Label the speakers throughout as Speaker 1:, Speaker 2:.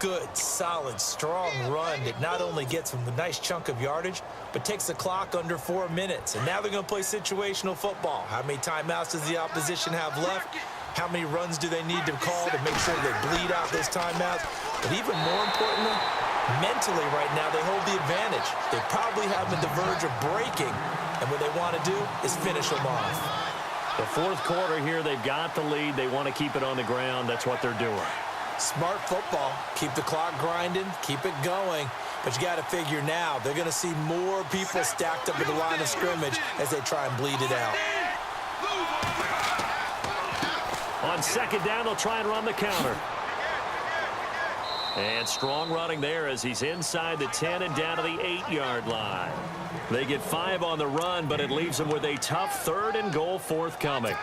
Speaker 1: good, solid, strong run that not only gets them a nice chunk of yardage, but takes the clock under 4 minutes. And now they're going to play situational football. How many timeouts does the opposition have left? How many runs do they need to call to make sure they bleed out those timeouts? But even more importantly, mentally right now, they hold the advantage. They probably have them at the verge of breaking, and what they want to do is finish them off.
Speaker 2: The fourth quarter here, they've got the lead. They want to keep it on the ground. That's what they're doing.
Speaker 1: Smart football. Keep the clock grinding. Keep it going. But you got to figure now, they're going to see more people stacked up at the line of scrimmage as they try and bleed it out.
Speaker 2: On second down, they'll try and run the counter. And strong running there as he's inside the 10 and down to the 8-yard line. They get 5 on the run, but it leaves them with a tough 3rd and goal forthcoming.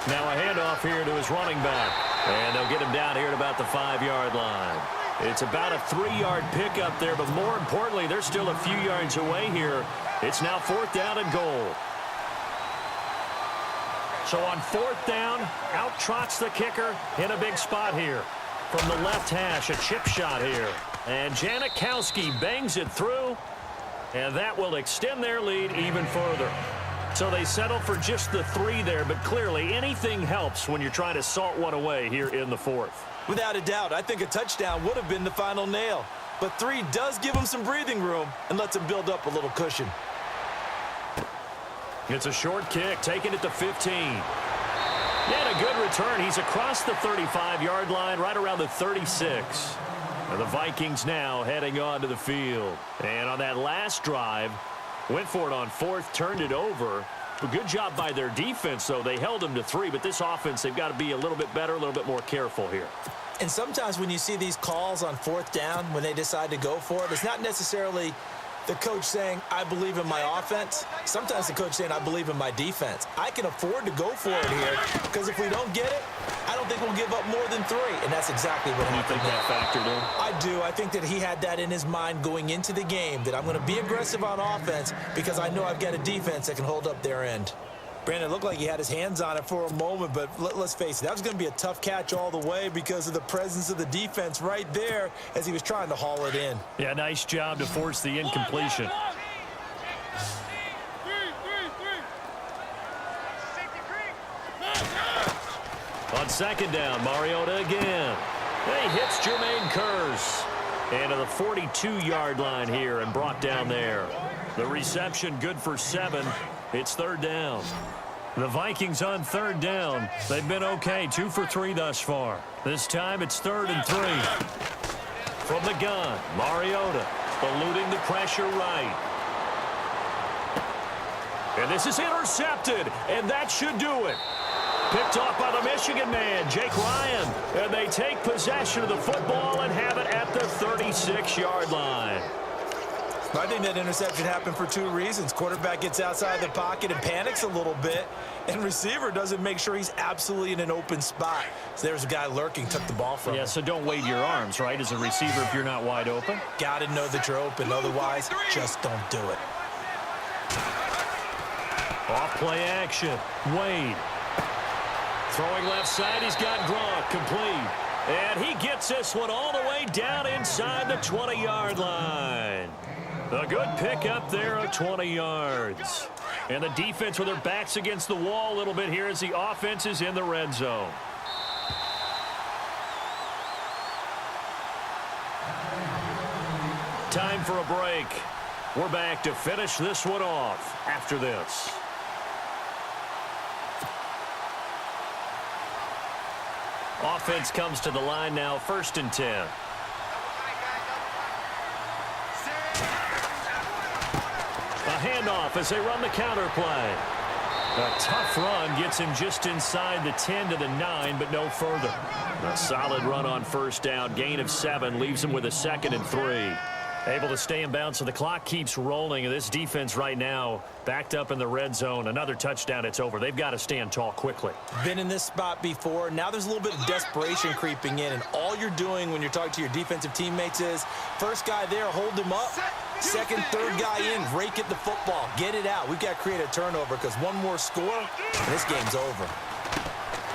Speaker 2: Now a handoff here to his running back. And they'll get him down here at about the 5-yard line. It's about a 3-yard pickup there, but more importantly, they're still a few yards away here. It's now 4th down and goal. So on 4th down, out trots the kicker in a big spot here. From the left hash, a chip shot here. And Janikowski bangs it through, and that will extend their lead even further. So they settle for just the 3 there, but clearly anything helps when you're trying to salt one away here in the 4th.
Speaker 1: Without a doubt, I think a touchdown would have been the final nail. But 3 does give them some breathing room and lets them build up a little cushion.
Speaker 2: It's a short kick, taking it to 15. And a good return. He's across the 35-yard line, right around the 36. And the Vikings now heading onto the field. And on that last drive, went for it on 4th, turned it over. A good job by their defense, though. They held them to 3, but this offense, they've got to be a little bit better, a little bit more careful here.
Speaker 1: And sometimes when you see these calls on 4th down, when they decide to go for it, it's not necessarily the coach saying, I believe in my offense. Sometimes the coach saying, I believe in my defense. I can afford to go for it here because if we don't get it, I don't think we'll give up more than 3. And that's exactly what happened.
Speaker 2: You think that factored in?
Speaker 1: I do. I think that he had that in his mind going into the game, that I'm going to be aggressive on offense because I know I've got a defense that can hold up their end. Brandon, it looked like he had his hands on it for a moment, but let's face it, that was going to be a tough catch all the way because of the presence of the defense right there as he was trying to haul it in.
Speaker 2: Yeah, nice job to force the incompletion. On second down, Mariota again. He hits Jermaine Kearse. And to the 42-yard line here and brought down there. The reception good for 7. It's 3rd down. The Vikings on 3rd down. They've been okay, 2 for 3 thus far. This time it's 3rd and 3. From the gun, Mariota eluding the pressure right. And this is intercepted, and that should do it. Picked off by the Michigan man, Jake Ryan. And they take possession of the football and have it at the 36-yard line.
Speaker 1: I think that interception happened for 2 reasons. Quarterback gets outside the pocket and panics a little bit, and receiver doesn't make sure he's absolutely in an open spot. So there's a guy lurking, took the ball from him.
Speaker 2: Yeah, so don't wave your arms, right, as a receiver if you're not wide open.
Speaker 1: Got to know that you're open. Otherwise, just don't do it.
Speaker 2: Off play action. Wade. Throwing left side, he's got Gronk complete. And he gets this one all the way down inside the 20-yard line. A good pick up there of 20 yards. And the defense with their backs against the wall a little bit here as the offense is in the red zone. Time for a break. We're back to finish this one off after this. Offense comes to the line now, 1st and 10. A handoff as they run the counter play. A tough run gets him just inside the 10 to the 9, but no further. A solid run on 1st down, gain of 7, leaves him with a 2nd and 3. Able to stay in bounds, so the clock keeps rolling. And this defense right now backed up in the red zone. Another touchdown, it's over. They've got to stand tall quickly.
Speaker 1: Been in this spot before. Now there's a little bit of desperation creeping in, and all you're doing when you're talking to your defensive teammates is first guy there, hold him up. Second, third guy in, rake at the football. Get it out. We've got to create a turnover because one more score, and this game's over.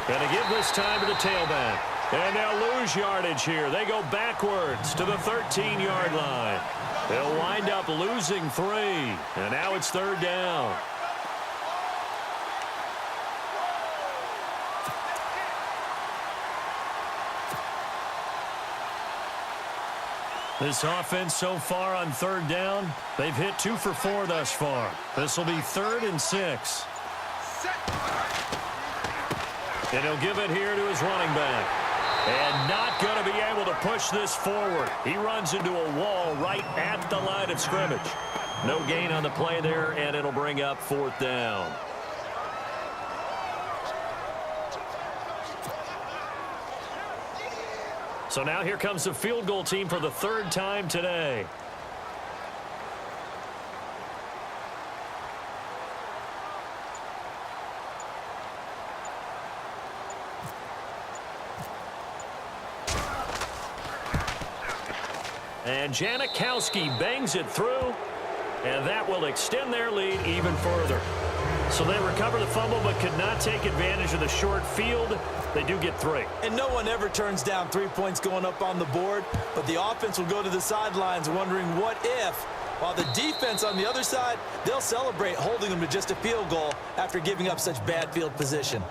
Speaker 2: Going to give this time to the tailback. And they'll lose yardage here. They go backwards to the 13-yard line. They'll wind up losing 3. And now it's third down. This offense so far on third down, they've hit 2 for 4 thus far. This will be 3rd and 6. And he'll give it here to his running back. And not going to be able to push this forward. He runs into a wall right at the line of scrimmage. No gain on the play there, and it'll bring up 4th down. So now here comes the field goal team for the 3rd time today. And Janikowski bangs it through, and that will extend their lead even further. So they recover the fumble but could not take advantage of the short field. They do get 3.
Speaker 1: And no one ever turns down 3 points going up on the board, but the offense will go to the sidelines wondering what if, while the defense on the other side, they'll celebrate holding them to just a field goal after giving up such bad field position.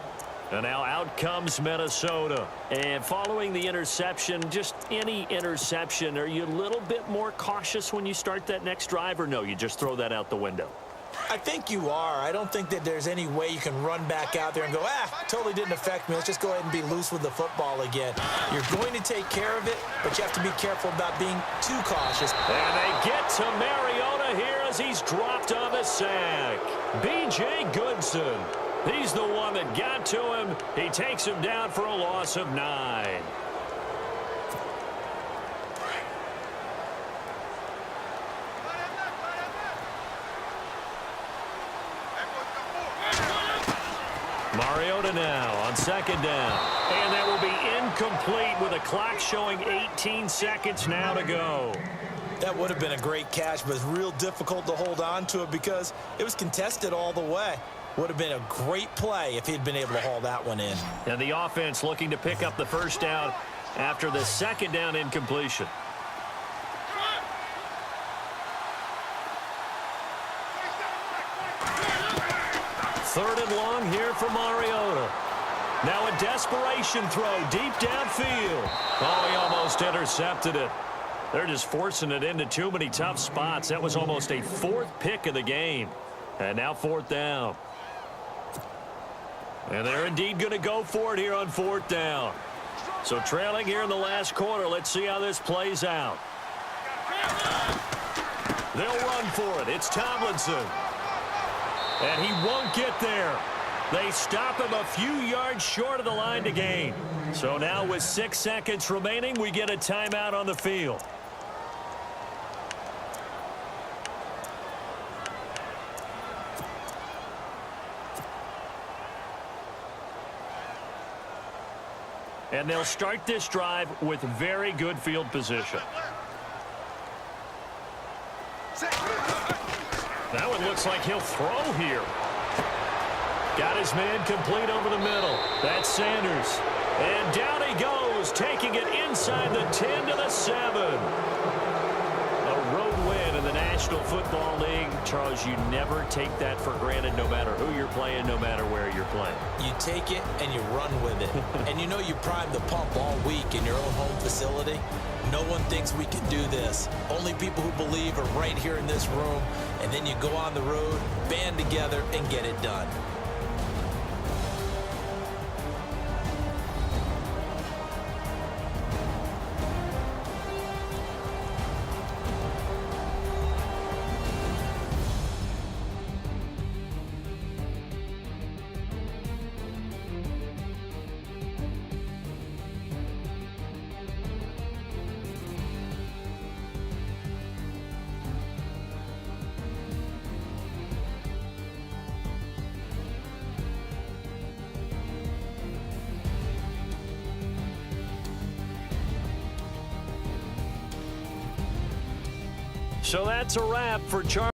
Speaker 2: And now out comes Minnesota. And following the interception, just any interception, are you a little bit more cautious when you start that next drive, or no, you just throw that out the window?
Speaker 1: I think you are. I don't think that there's any way you can run back out there and go, totally didn't affect me. Let's just go ahead and be loose with the football again. You're going to take care of it, but you have to be careful about being too cautious.
Speaker 2: And they get to Mariota here as he's dropped on the sack. B.J. Goodson. He's the one that got to him. He takes him down for a loss of 9. Mariota now on 2nd down. And that will be incomplete with a clock showing 18 seconds now to go.
Speaker 1: That would have been a great catch, but it's real difficult to hold on to it because it was contested all the way. Would have been a great play if he'd been able to haul that one in.
Speaker 2: And the offense looking to pick up the 1st down after the 2nd down incompletion. Third and long here for Mariota. Now a desperation throw deep downfield. Oh, he almost intercepted it. They're just forcing it into too many tough spots. That was almost a 4th pick of the game. And now 4th down. And they're indeed going to go for it here on 4th down. So trailing here in the last quarter. Let's see how this plays out. They'll run for it. It's Tomlinson. And he won't get there. They stop him a few yards short of the line to gain. So now with 6 seconds remaining, we get a timeout on the field. And they'll start this drive with very good field position. That one looks like he'll throw here. Got his man complete over the middle. That's Sanders. And down he goes, taking it inside the 10 to the 7. A road win in the National Football League. Charles, you never take that for granted, no matter who you're playing, no matter where you're playing.
Speaker 1: You take it and you run with it. And you know you primed the pump all week in your own home facility. No one thinks we can do this. Only people who believe are right here in this room. And then you go on the road, band together, and get it done.
Speaker 2: So that's a wrap for Charlie.